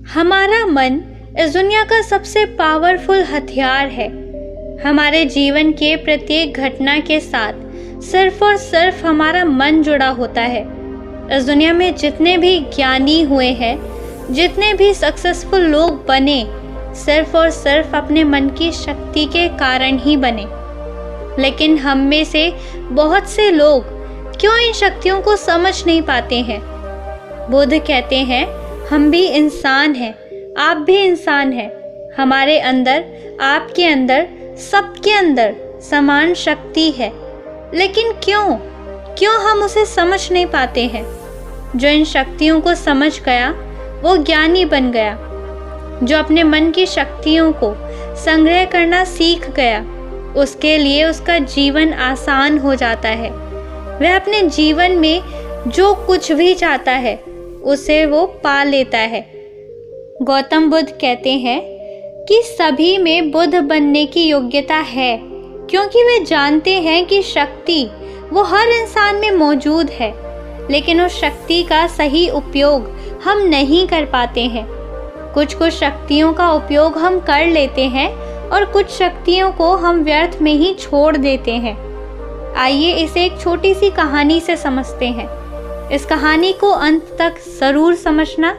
हमारा मन इस दुनिया का सबसे पावरफुल हथियार है। हमारे जीवन के प्रत्येक घटना के साथ सिर्फ और सिर्फ हमारा मन जुड़ा होता है। इस दुनिया में जितने भी ज्ञानी हुए हैं, जितने भी सक्सेसफुल लोग बने, सिर्फ और सिर्फ अपने मन की शक्ति के कारण ही बने। लेकिन हम में से बहुत से लोग क्यों इन शक्तियों को समझ नहीं पाते हैं? बुद्ध कहते हैं, हम भी इंसान हैं, आप भी इंसान हैं। हमारे अंदर, आपके अंदर, सबके अंदर समान शक्ति है। लेकिन क्यों हम उसे समझ नहीं पाते हैं? जो इन शक्तियों को समझ गया वो ज्ञानी बन गया। जो अपने मन की शक्तियों को संग्रह करना सीख गया, उसके लिए उसका जीवन आसान हो जाता है। वह अपने जीवन में जो कुछ भी चाहता है उसे वो पा लेता है। गौतम बुद्ध कहते हैं कि सभी में बुद्ध बनने की योग्यता है, क्योंकि वे जानते हैं कि शक्ति वो हर इंसान में मौजूद है, लेकिन उस शक्ति का सही उपयोग हम नहीं कर पाते हैं। कुछ शक्तियों का उपयोग हम कर लेते हैं और कुछ शक्तियों को हम व्यर्थ में ही छोड़ देते हैं। आइए इसे एक छोटी सी कहानी से समझते हैं। इस कहानी को अंत तक ज़रूर समझना।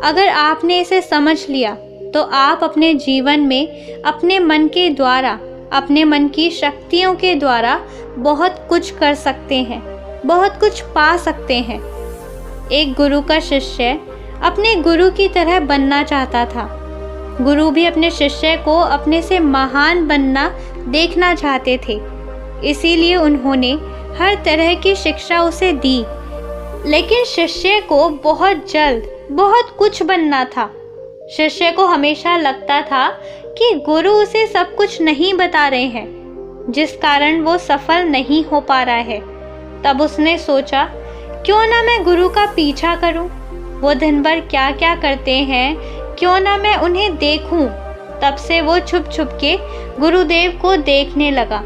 अगर आपने इसे समझ लिया तो आप अपने जीवन में अपने मन के द्वारा, अपने मन की शक्तियों के द्वारा बहुत कुछ कर सकते हैं, बहुत कुछ पा सकते हैं। एक गुरु का शिष्य अपने गुरु की तरह बनना चाहता था। गुरु भी अपने शिष्य को अपने से महान बनना देखना चाहते थे, इसीलिए उन्होंने हर तरह की शिक्षा उसे दी। लेकिन शिष्य को बहुत जल्द बहुत कुछ बनना था। शिष्य को हमेशा लगता था कि गुरु उसे सब कुछ नहीं बता रहे हैं, जिस कारण वो सफल नहीं हो पा रहा है। तब उसने सोचा, क्यों ना मैं गुरु का पीछा करूं? वो दिन भर क्या क्या करते हैं, क्यों ना मैं उन्हें देखूं। तब से वो छुप छुप के गुरुदेव को देखने लगा।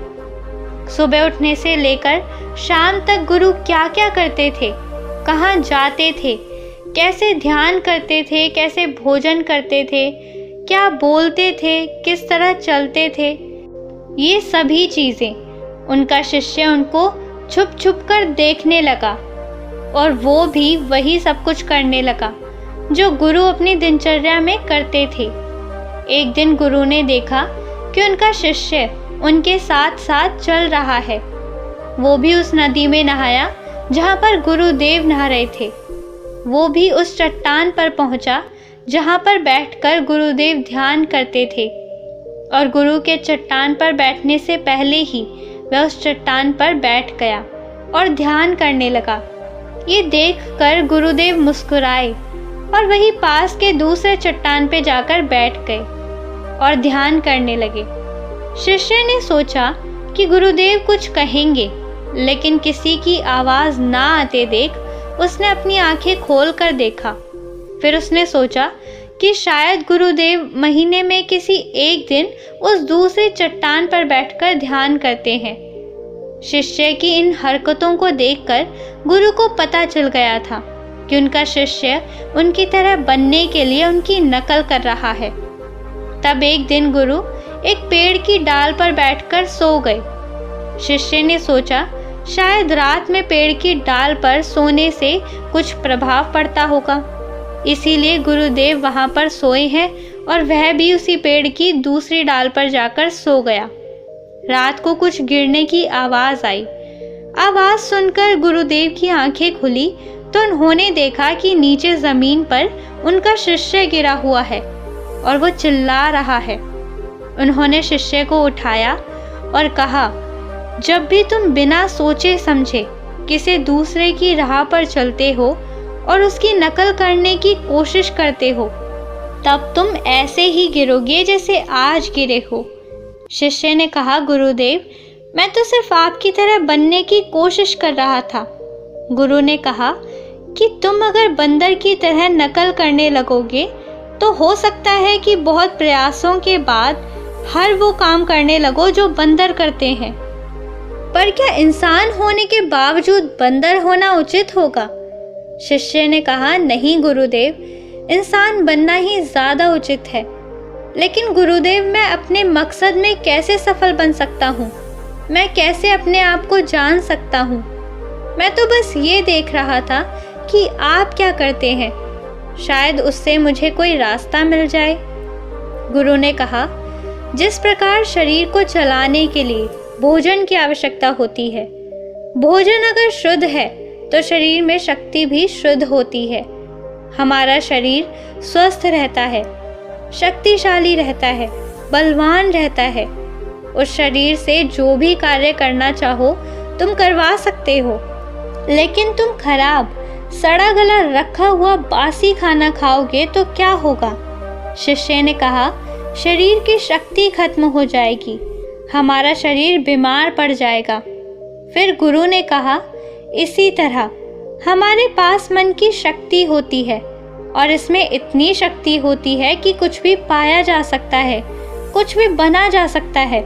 सुबह उठने से लेकर शाम तक गुरु क्या क्या करते थे, कहाँ जाते थे, कैसे ध्यान करते थे, कैसे भोजन करते थे, क्या बोलते थे, किस तरह चलते थे, ये सभी चीज़ें उनका शिष्य उनको छुप छुप कर देखने लगा। और वो भी वही सब कुछ करने लगा जो गुरु अपनी दिनचर्या में करते थे। एक दिन गुरु ने देखा कि उनका शिष्य उनके साथ साथ चल रहा है। वो भी उस नदी में नहाया जहाँ पर गुरुदेव नहा रहे थे। वो भी उस चट्टान पर पहुँचा जहाँ पर बैठकर गुरुदेव ध्यान करते थे। और गुरु के चट्टान पर बैठने से पहले ही वह उस चट्टान पर बैठ गया और ध्यान करने लगा। ये देखकर गुरुदेव मुस्कुराए और वही पास के दूसरे चट्टान पे जाकर बैठ गए और ध्यान करने लगे। शिष्य ने सोचा कि गुरुदेव कुछ कहेंगे, लेकिन किसी की आवाज़ ना आते देख उसने अपनी आंखें खोल कर देखा। फिर उसने सोचा कि शायद गुरुदेव महीने में किसी एक दिन उस दूसरी चट्टान पर बैठकर ध्यान करते हैं। शिष्य की इन हरकतों को देखकर गुरु को पता चल गया था कि उनका शिष्य उनकी तरह बनने के लिए उनकी नकल कर रहा है। तब एक दिन गुरु एक पेड़ की डाल पर बैठकर सो गए। शिष्य ने सोचा, शायद रात में पेड़ की डाल पर सोने से कुछ प्रभाव पड़ता होगा, इसीलिए गुरुदेव वहाँ पर सोए हैं और वह भी उसी पेड़ की दूसरी डाल पर जाकर सो गया। रात को कुछ गिरने की आवाज़ आई। आवाज़ सुनकर गुरुदेव की आंखें खुली तो उन्होंने देखा कि नीचे ज़मीन पर उनका शिष्य गिरा हुआ है और वो चिल्ला रहा है। उन्होंने शिष्य को उठाया और कहा, जब भी तुम बिना सोचे समझे किसी दूसरे की राह पर चलते हो और उसकी नकल करने की कोशिश करते हो, तब तुम ऐसे ही गिरोगे जैसे आज गिरे हो। शिष्य ने कहा, गुरुदेव, मैं तो सिर्फ आपकी तरह बनने की कोशिश कर रहा था। गुरु ने कहा कि तुम अगर बंदर की तरह नकल करने लगोगे तो हो सकता है कि बहुत प्रयासों के बाद हर वो काम करने लगो जो बंदर करते हैं। पर क्या इंसान होने के बावजूद बंदर होना उचित होगा? शिष्य ने कहा, नहीं गुरुदेव, इंसान बनना ही ज़्यादा उचित है। लेकिन गुरुदेव, मैं अपने मकसद में कैसे सफल बन सकता हूँ? मैं कैसे अपने आप को जान सकता हूँ? मैं तो बस ये देख रहा था कि आप क्या करते हैं, शायद उससे मुझे कोई रास्ता मिल जाए। गुरु ने कहा, जिस प्रकार शरीर को चलाने के लिए भोजन की आवश्यकता होती है, भोजन अगर शुद्ध है तो शरीर में शक्ति भी शुद्ध होती है। हमारा शरीर स्वस्थ रहता है, शक्तिशाली रहता है, बलवान रहता है। उस शरीर से जो भी कार्य करना चाहो तुम करवा सकते हो। लेकिन तुम खराब, सड़ा गला रखा हुआ बासी खाना खाओगे तो क्या होगा? शिष्य ने कहा, शरीर की शक्ति खत्म हो जाएगी, हमारा शरीर बीमार पड़ जाएगा। फिर गुरु ने कहा, इसी तरह हमारे पास मन की शक्ति होती है और इसमें इतनी शक्ति होती है कि कुछ भी पाया जा सकता है, कुछ भी बना जा सकता है,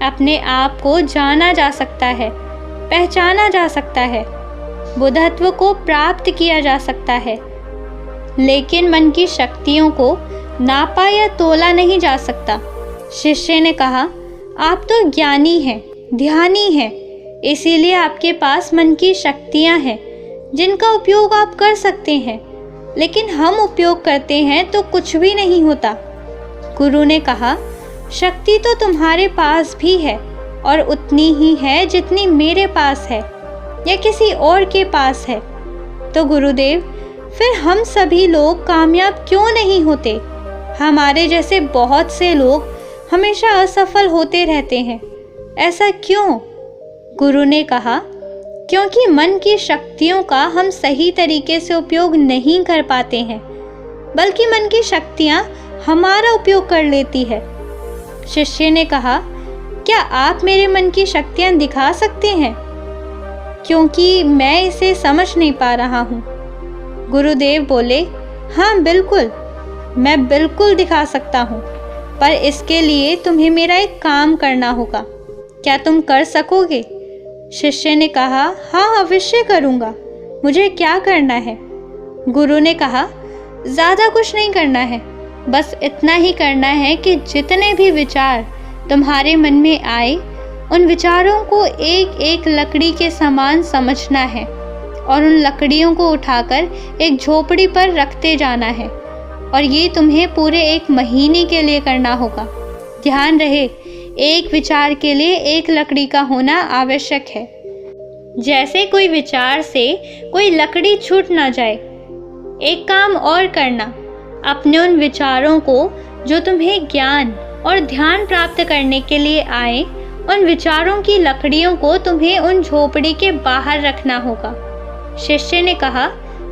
अपने आप को जाना जा सकता है, पहचाना जा सकता है, बुद्धत्व को प्राप्त किया जा सकता है। लेकिन मन की शक्तियों को नापा या तोला नहीं जा सकता। शिष्य ने कहा, आप तो ज्ञानी हैं, ध्यानी हैं, इसीलिए आपके पास मन की शक्तियाँ हैं जिनका उपयोग आप कर सकते हैं। लेकिन हम उपयोग करते हैं तो कुछ भी नहीं होता। गुरु ने कहा, शक्ति तो तुम्हारे पास भी है और उतनी ही है जितनी मेरे पास है या किसी और के पास है। तो गुरुदेव, फिर हम सभी लोग कामयाब क्यों नहीं होते? हमारे जैसे बहुत से लोग हमेशा असफल होते रहते हैं, ऐसा क्यों? गुरु ने कहा, क्योंकि मन की शक्तियों का हम सही तरीके से उपयोग नहीं कर पाते हैं, बल्कि मन की शक्तियाँ हमारा उपयोग कर लेती है। शिष्य ने कहा, क्या आप मेरे मन की शक्तियाँ दिखा सकते हैं? क्योंकि मैं इसे समझ नहीं पा रहा हूँ। गुरुदेव बोले, हाँ बिल्कुल, मैं बिल्कुल दिखा सकता हूँ, पर इसके लिए तुम्हें मेरा एक काम करना होगा। क्या तुम कर सकोगे? शिष्य ने कहा, हाँ अवश्य करूँगा। मुझे क्या करना है? गुरु ने कहा, ज़्यादा कुछ नहीं करना है, बस इतना ही करना है कि जितने भी विचार तुम्हारे मन में आए, उन विचारों को एक एक लकड़ी के समान समझना है और उन लकड़ियों को उठाकर एक झोपड़ी पर रखते जाना है। और ये तुम्हें पूरे 1 महीने के लिए करना होगा। ध्यान रहे, एक विचार के लिए एक लकड़ी का होना आवश्यक है। जैसे कोई विचार से कोई लकड़ी छूट ना जाए। एक काम और करना, अपने उन विचारों को जो तुम्हें ज्ञान और ध्यान प्राप्त करने के लिए आए, उन विचारों की लकड़ियों को तुम्हें उन झोपड़ी के बाहर रखना होगा। शिष्य ने कहा,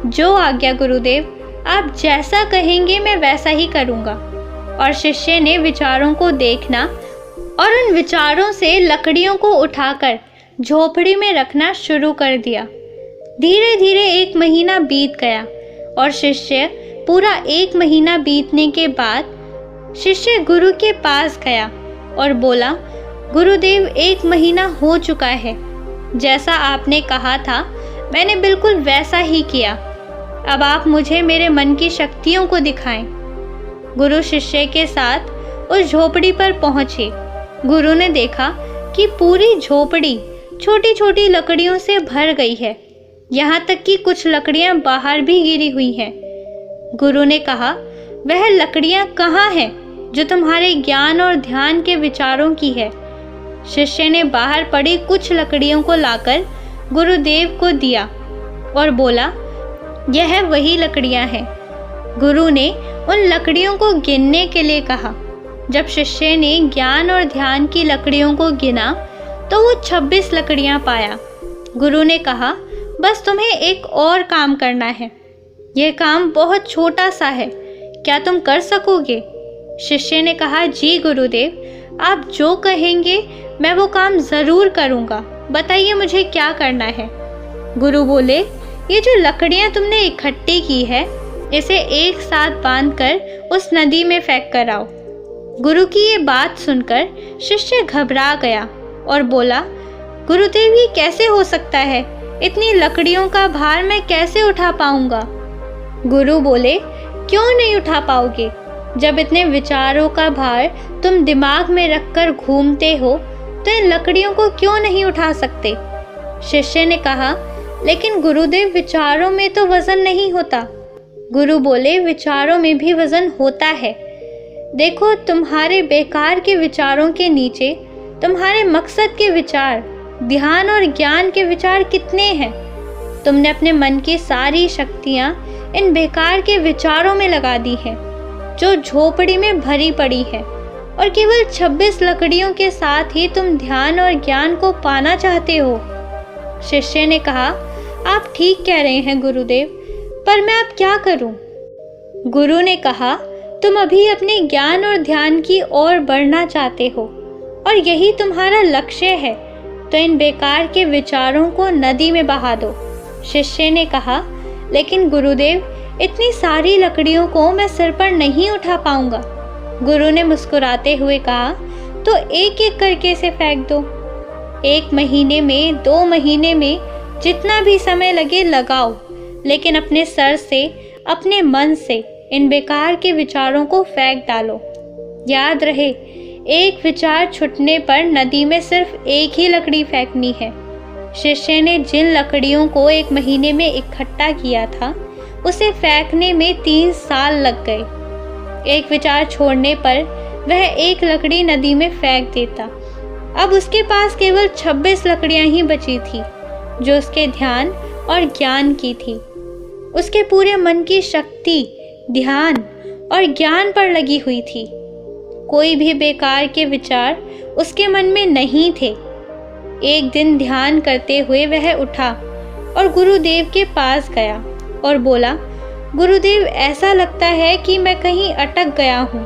जो आज्ञा गुरुदेव, आप जैसा कहेंगे मैं वैसा ही करूँगा। और शिष्य ने विचारों को देखना और उन विचारों से लकड़ियों को उठाकर झोपड़ी में रखना शुरू कर दिया। धीरे धीरे 1 महीना बीत गया और शिष्य पूरा 1 महीना बीतने के बाद शिष्य गुरु के पास गया और बोला, गुरुदेव 1 महीना हो चुका है, जैसा आपने कहा था मैंने बिल्कुल वैसा ही किया। अब आप मुझे मेरे मन की शक्तियों को दिखाएं। गुरु शिष्य के साथ उस झोपड़ी पर पहुंचे। गुरु ने देखा कि पूरी झोपड़ी छोटी छोटी लकड़ियों से भर गई है, यहाँ तक कि कुछ लकड़ियाँ बाहर भी गिरी हुई हैं। गुरु ने कहा, वह लकड़ियाँ कहाँ हैं जो तुम्हारे ज्ञान और ध्यान के विचारों की है? शिष्य ने बाहर पड़ी कुछ लकड़ियों को लाकर गुरुदेव को दिया और बोला, यह वही लकड़ियाँ हैं। गुरु ने उन लकड़ियों को गिनने के लिए कहा। जब शिष्य ने ज्ञान और ध्यान की लकड़ियों को गिना तो वो 26 लकड़ियाँ पाया। गुरु ने कहा, बस तुम्हें एक और काम करना है। यह काम बहुत छोटा सा है, क्या तुम कर सकोगे? शिष्य ने कहा, जी गुरुदेव, आप जो कहेंगे मैं वो काम ज़रूर करूँगा। बताइए मुझे क्या करना है? गुरु बोले, ये जो लकड़ियाँ तुमने इकट्ठी की है, इसे एक साथ बांधकर उस नदी में फेंक कर आओ। गुरु की ये बात सुनकर शिष्य घबरा गया और बोला, गुरुदेव ये कैसे हो सकता है? इतनी लकड़ियों का भार मैं कैसे उठा पाऊंगा? गुरु बोले, क्यों नहीं उठा पाओगे? जब इतने विचारों का भार तुम दिमाग में रखकर घूमते हो तो इन लकड़ियों को क्यों नहीं उठा सकते? शिष्य ने कहा, लेकिन गुरुदेव, विचारों में तो वजन नहीं होता। गुरु बोले, विचारों में भी वजन होता है। देखो, तुम्हारे बेकार के विचारों के नीचे तुम्हारे मकसद के विचार, ध्यान और ज्ञान के विचार कितने हैं? तुमने अपने मन की सारी शक्तियां इन बेकार के विचारों में लगा दी हैं, जो झोपड़ी में भरी पड़ी है, और केवल 26 लकड़ियों के साथ ही तुम ध्यान और ज्ञान को पाना चाहते हो। शिष्य ने कहा, आप ठीक कह रहे हैं गुरुदेव, पर मैं अब क्या करूं? गुरु ने कहा, तुम अभी अपने ज्ञान और ध्यान की ओर बढ़ना चाहते हो और यही तुम्हारा लक्ष्य है, तो इन बेकार के विचारों को नदी में बहा दो। शिष्य ने कहा, लेकिन गुरुदेव, इतनी सारी लकड़ियों को मैं सिर पर नहीं उठा पाऊंगा। गुरु ने मुस्कुराते हुए कहा, तो एक एक करके इसे फेंक दो। 1 महीने में, 2 महीने में, जितना भी समय लगे लगाओ, लेकिन अपने सर से, अपने मन से इन बेकार के विचारों को फेंक डालो। याद रहे, एक विचार छूटने पर नदी में सिर्फ एक ही लकड़ी फेंकनी है। शिष्य ने जिन लकड़ियों को 1 महीने में इकट्ठा किया था, उसे फेंकने में 3 साल लग गए। एक विचार छोड़ने पर वह एक लकड़ी नदी में फेंक देता। अब उसके पास केवल 26 लकड़ियां ही बची थी, जो उसके ध्यान और ज्ञान की थी। उसके पूरे मन की शक्ति ध्यान और ज्ञान पर लगी हुई थी। कोई भी बेकार के विचार उसके मन में नहीं थे। एक दिन ध्यान करते हुए वह उठा और गुरुदेव के पास गया और बोला, गुरुदेव, ऐसा लगता है कि मैं कहीं अटक गया हूँ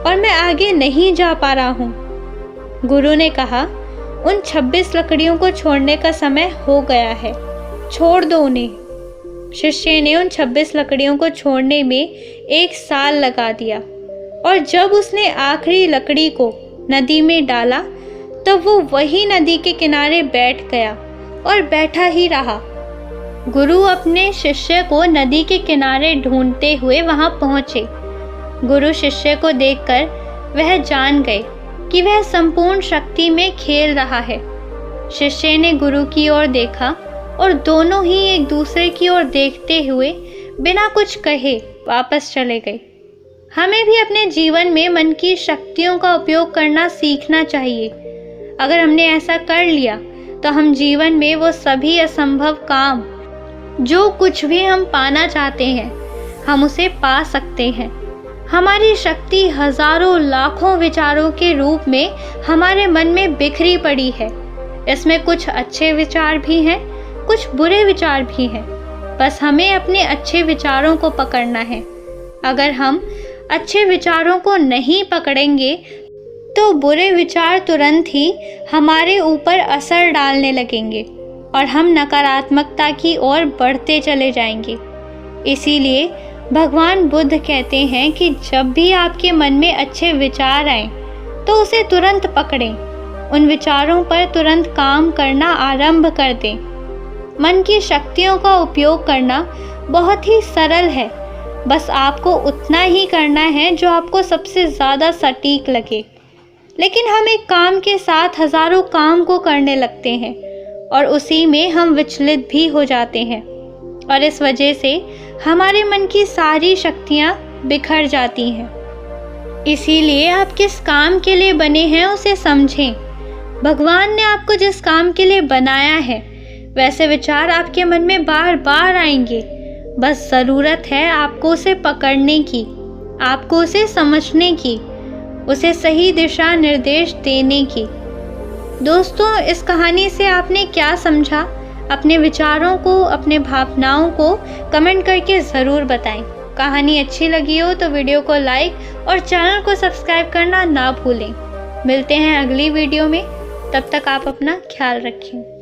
और मैं आगे नहीं जा पा रहा हूँ। गुरु ने कहा, उन 26 लकड़ियों को छोड़ने का समय हो गया है, छोड़ दो उन्हें। शिष्य ने उन 26 लकड़ियों को छोड़ने में 1 साल लगा दिया, और जब उसने आखिरी लकड़ी को नदी में डाला तो वो वही नदी के किनारे बैठ गया और बैठा ही रहा। गुरु अपने शिष्य को नदी के किनारे ढूंढते हुए वहां पहुंचे। गुरु शिष्य को देखकर वह जान गए कि वह संपूर्ण शक्ति में खेल रहा है। शिष्य ने गुरु की ओर देखा और दोनों ही एक दूसरे की ओर देखते हुए बिना कुछ कहे वापस चले गए। हमें भी अपने जीवन में मन की शक्तियों का उपयोग करना सीखना चाहिए। अगर हमने ऐसा कर लिया तो हम जीवन में वो सभी असंभव काम, जो कुछ भी हम पाना चाहते हैं, हम उसे पा सकते हैं। हमारी शक्ति हजारों लाखों विचारों के रूप में हमारे मन में बिखरी पड़ी है। इसमें कुछ अच्छे विचार भी हैं, कुछ बुरे विचार भी हैं। बस हमें अपने अच्छे विचारों को पकड़ना है। अगर हम अच्छे विचारों को नहीं पकड़ेंगे तो बुरे विचार तुरंत ही हमारे ऊपर असर डालने लगेंगे और हम नकारात्मकता की ओर बढ़ते चले जाएंगे। इसीलिए भगवान बुद्ध कहते हैं कि जब भी आपके मन में अच्छे विचार आए तो उसे तुरंत पकड़ें, उन विचारों पर तुरंत काम करना आरंभ कर दें। मन की शक्तियों का उपयोग करना बहुत ही सरल है, बस आपको उतना ही करना है जो आपको सबसे ज़्यादा सटीक लगे। लेकिन हम एक काम के साथ हजारों काम को करने लगते हैं और उसी में हम विचलित भी हो जाते हैं, और इस वजह से हमारे मन की सारी शक्तियाँ बिखर जाती हैं। इसीलिए आप किस काम के लिए बने हैं उसे समझें। भगवान ने आपको जिस काम के लिए बनाया है वैसे विचार आपके मन में बार बार आएंगे। बस ज़रूरत है आपको उसे पकड़ने की, आपको उसे समझने की, उसे सही दिशा निर्देश देने की। दोस्तों, इस कहानी से आपने क्या समझा? अपने विचारों को, अपने भावनाओं को कमेंट करके ज़रूर बताएं। कहानी अच्छी लगी हो तो वीडियो को लाइक और चैनल को सब्सक्राइब करना ना भूलें। मिलते हैं अगली वीडियो में, तब तक आप अपना ख्याल रखें।